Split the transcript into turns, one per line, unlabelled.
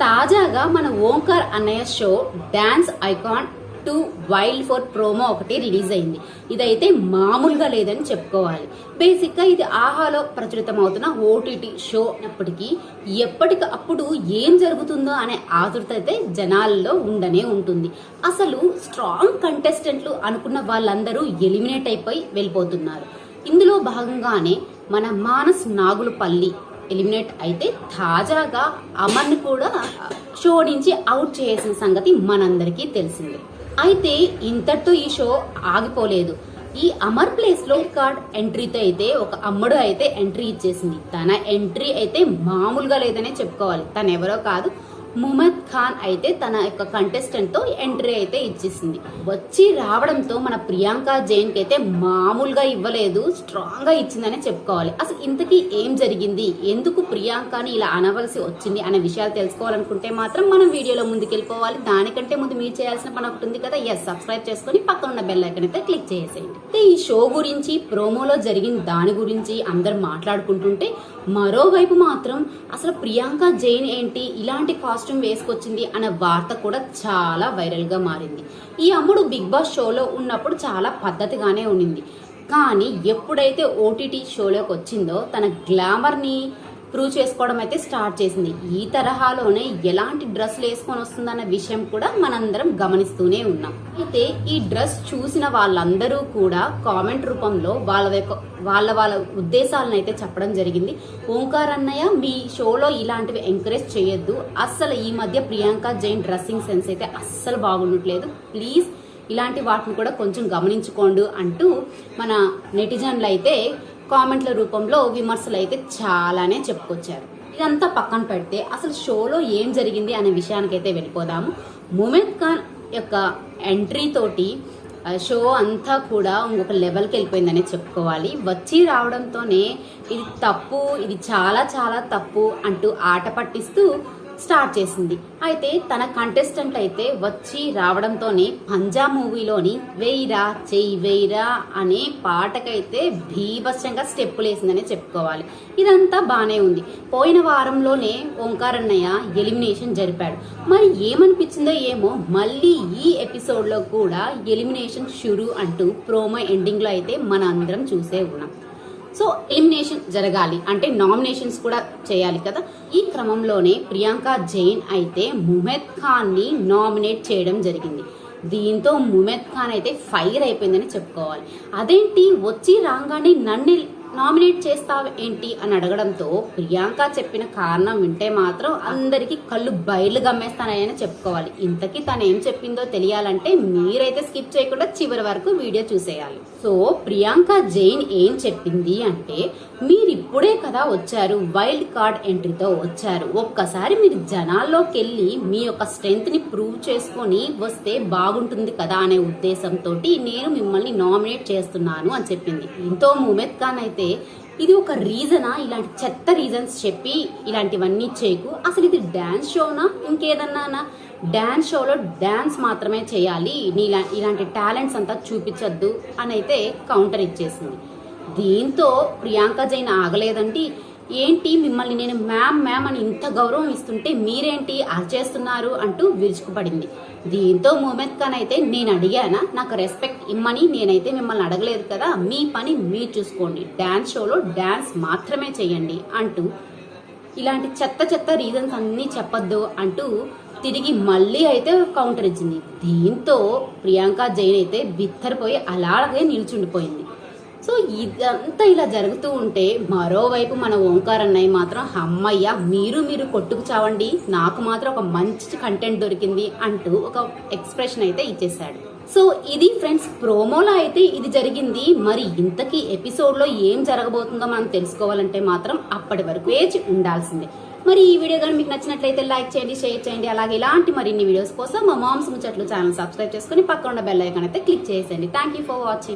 తాజాగా మన ఓంకార్ అన్నయ్య show dance icon 2 wild four promo ఒకటి రిలీజ్ అయింది. ఇదైతే మామూలుగా లేదని చెప్పుకోవాలి. బేసిక్ గా ఇది ఆహాలో ప్రచురితం అవుతున్న ఓటీటీ షో అయినప్పటికీ ఎప్పటికప్పుడు ఏం జరుగుతుందో అనే ఆతృత అయితే జనాల్లో ఉండనే ఉంటుంది. అసలు స్ట్రాంగ్ కంటెస్టెంట్లు అనుకున్న వాళ్ళందరూ ఎలిమినేట్ అయిపోయి వెళ్ళిపోతున్నారు. ఇందులో భాగంగానే మన మానస్ నాగులపల్లి ఎలిమినేట్ అయితే తాజాగా అమర్ని కూడా షో నుంచి అవుట్ చేసిన సంగతి మనందరికీ తెలిసిందే. అయితే ఇంతటితో ఈ షో ఆగిపోలేదు. ఈ అమర్ ప్లేస్ లో కార్డ్ ఎంట్రీతో అయితే ఒక అమ్మడు అయితే ఎంట్రీ ఇచ్చేసింది. తన ఎంట్రీ అయితే మామూలుగా లేదనే చెప్పుకోవాలి. తను ఎవరో కాదు, ముమద్ ఖాన్ అయితే తన యొక్క కంటెస్టెంట్ తో ఎంట్రీ అయితే ఇచ్చేసింది. వచ్చి రావడంతో మన ప్రియాంక జైన్ కి అయితే మామూలుగా ఇవ్వలేదు, స్ట్రాంగ్ గా ఇచ్చిందనే చెప్పుకోవాలి. అసలు ఇంతకీ ఏం జరిగింది, ఎందుకు ప్రియాంకని ఇలా అనవలసి వచ్చింది అనే విషయాలు తెలుసుకోవాలనుకుంటే మాత్రం మనం వీడియోలో ముందుకెళ్ళిపోవాలి. దానికంటే ముందు మీరు చేయాల్సిన పని ఒకటి ఉంది కదా, సబ్స్క్రైబ్ చేసుకుని పక్కన ఉన్న బెల్ ఐకాన్ అయితే క్లిక్ చేసేయండి. ఈ షో గురించి, ప్రోమోలో జరిగిన దాని గురించి అందరు మాట్లాడుకుంటుంటే మరోవైపు మాత్రం అసలు ప్రియాంక జైన్ ఏంటి ఇలాంటి కాస్ట్యూమ్ వేసుకొచ్చింది అనే వార్త కూడా చాలా వైరల్ గా మారింది. ఈ అమ్ముడు బిగ్ బాస్ షోలో ఉన్నప్పుడు చాలా పద్ధతిగానే ఉండింది. కానీ ఎప్పుడైతే ఓటీటీ షోలోకి వచ్చిందో తన గ్లామర్ ని ప్రూవ్ చేసుకోవడం అయితే స్టార్ట్ చేసింది. ఈ తరహాలోనే ఎలాంటి డ్రెస్లు వేసుకొని వస్తుందన్న విషయం కూడా మనందరం గమనిస్తూనే ఉన్నాం. అయితే ఈ డ్రెస్ చూసిన వాళ్ళందరూ కూడా కామెంట్ రూపంలో వాళ్ళ ఉద్దేశాలను అయితే చెప్పడం జరిగింది. ఓంకార్ అన్నయ్య, మీ షోలో ఇలాంటివి ఎంకరేజ్ చేయొద్దు. అస్సలు ఈ మధ్య ప్రియాంక జైన్ డ్రెస్సింగ్ సెన్స్ అయితే అస్సలు బాగుండట్లేదు. ప్లీజ్ ఇలాంటి వాటిని కూడా కొంచెం గమనించుకోండి అంటూ మన నెటిజన్లు అయితే కామెంట్ల రూపంలో విమర్శలు అయితే చాలానే చెప్పుకొచ్చారు. ఇదంతా పక్కన పెడితే అసలు షోలో ఏం జరిగింది అనే విషయానికైతే వెళ్ళిపోదాము. ముమద్ ఖాన్ యొక్క ఎంట్రీ తోటి షో అంతా కూడా ఇంకొక లెవెల్కి వెళ్ళిపోయిందనే చెప్పుకోవాలి. వచ్చి రావడంతోనే ఇది తప్పు, ఇది చాలా చాలా తప్పు అంటూ ఆట పట్టిస్తూ స్టార్ట్ చేసింది. అయితే తన కంటెస్టెంట్ అయితే వచ్చి రావడంతోనే పంజా మూవీలోని వేయిరా చెయ్యి వేయిరా అనే పాటకైతే భీభత్సంగా స్టెప్పులు వేసిందనే చెప్పుకోవాలి. ఇదంతా బానే ఉంది. పోయిన వారంలోనే ఓంకార్ అన్నయ్య ఎలిమినేషన్ జరిపాడు. మరి ఏమనిపించిందో ఏమో, మళ్ళీ ఈ ఎపిసోడ్ లో కూడా ఎలిమినేషన్ షురు అంటూ ప్రోమో ఎండింగ్ లో అయితే మన అందరం చూసే ఉన్నాం. సో ఎలిమినేషన్ జరగాలి అంటే నామినేషన్స్ కూడా చేయాలి కదా. ఈ క్రమంలోనే ప్రియాంక జైన్ అయితే ముమద్ ఖాన్ ని నామినేట్ చేయడం జరిగింది. దీంతో ముమద్ ఖాన్ అయితే ఫైర్ అయిపోయిందని చెప్పుకోవాలి. అదేంటి వచ్చి రాగానే నన్ను నామినేట్ చేస్తావు ఏంటి అని అడగడంతో ప్రియాంక చెప్పిన కారణం వింటే మాత్రం అందరికి కళ్ళు బయలు గమ్మేస్తానని చెప్పుకోవాలి. ఇంతకీ తను ఏం చెప్పిందో తెలియాలంటే మీరైతే స్కిప్ చేయకుండా చివరి వరకు వీడియో చూసేయాలి. సో ప్రియాంక జైన్ ఏం చెప్పింది అంటే, మీరు ఇప్పుడే కదా వచ్చారు, వైల్డ్ కార్డ్ ఎంట్రీతో వచ్చారు, ఒక్కసారి మీరు జనాల్లోకి వెళ్ళి మీ యొక్క స్ట్రెంగ్త్ ని ప్రూవ్ చేసుకొని వస్తే బాగుంటుంది కదా అనే ఉద్దేశంతో నేను మిమ్మల్ని నామినేట్ చేస్తున్నాను అని చెప్పింది. దీంతో ముమద్ ఖాన్ అయితే ఇది ఒక రీజనా, ఇలాంటి చెత్త రీజన్స్ చెప్పి ఇలాంటివన్నీ చేయకు, అసలు ఇది డాన్స్ షోనా ఇంకేదన్నా, డాన్స్ షోలో డాన్స్ మాత్రమే చేయాలి, ఇలాంటి టాలెంట్స్ అంతా చూపించొద్దు అని అయితే కౌంటర్ ఇచ్చేసింది. దీంతో ప్రియాంక జైన్ ఆగలేదండి. ఏంటి మిమ్మల్ని నేను మ్యామ్ అని ఇంత గౌరవం ఇస్తుంటే మీరేంటి అరిచేస్తున్నారు అంటూ విరుచుకుపడింది. దీంతో ముమద్ ఖాన్ అయితే, నేను అడిగానా, నాకు రెస్పెక్ట్ ఇమ్మని నేనైతే మిమ్మల్ని అడగలేదు కదా, మీ పని మీరు చూసుకోండి, డాన్స్ షోలో డాన్స్ మాత్రమే చేయండి అంటూ ఇలాంటి చెత్త రీజన్స్ అన్ని చెప్పొద్దు అంటూ తిరిగి మళ్ళీ అయితే కౌంటర్ ఇచ్చింది. దీంతో ప్రియాంక జైన్ అయితే బిత్తరపోయి అలాగే నిల్చుండిపోయింది. సో ఇదంతా ఇలా జరుగుతూ ఉంటే మరోవైపు మన ఓంకార్ అన్నయ్య మాత్రం, అమ్మయ్య మీరు కొట్టుకు చావండి, నాకు మాత్రం ఒక మంచి కంటెంట్ దొరికింది అంటూ ఒక ఎక్స్ప్రెషన్ అయితే ఇచ్చేసాడు. సో ఇది ఫ్రెండ్స్, ప్రోమోలో అయితే ఇది జరిగింది. మరి ఇంతకీ ఎపిసోడ్ లో ఏం జరగబోతుందో మనం తెలుసుకోవాలంటే మాత్రం అప్పటి వరకు వేచి ఉండాల్సిందే. మరి ఈ వీడియో కానీ మీకు నచ్చినట్లయితే లైక్ చేయండి, షేర్ చేయండి. అలాగే ఇలాంటి మరిన్ని వీడియోస్ కోసం మా మామ్స్ ముచ్చట్లు ఛానల్ సబ్స్క్రైబ్ చేసుకుని పక్కన ఉన్న బెల్ ఐకాన్ అయితే క్లిక్ చేసేయండి. Thank you for watching.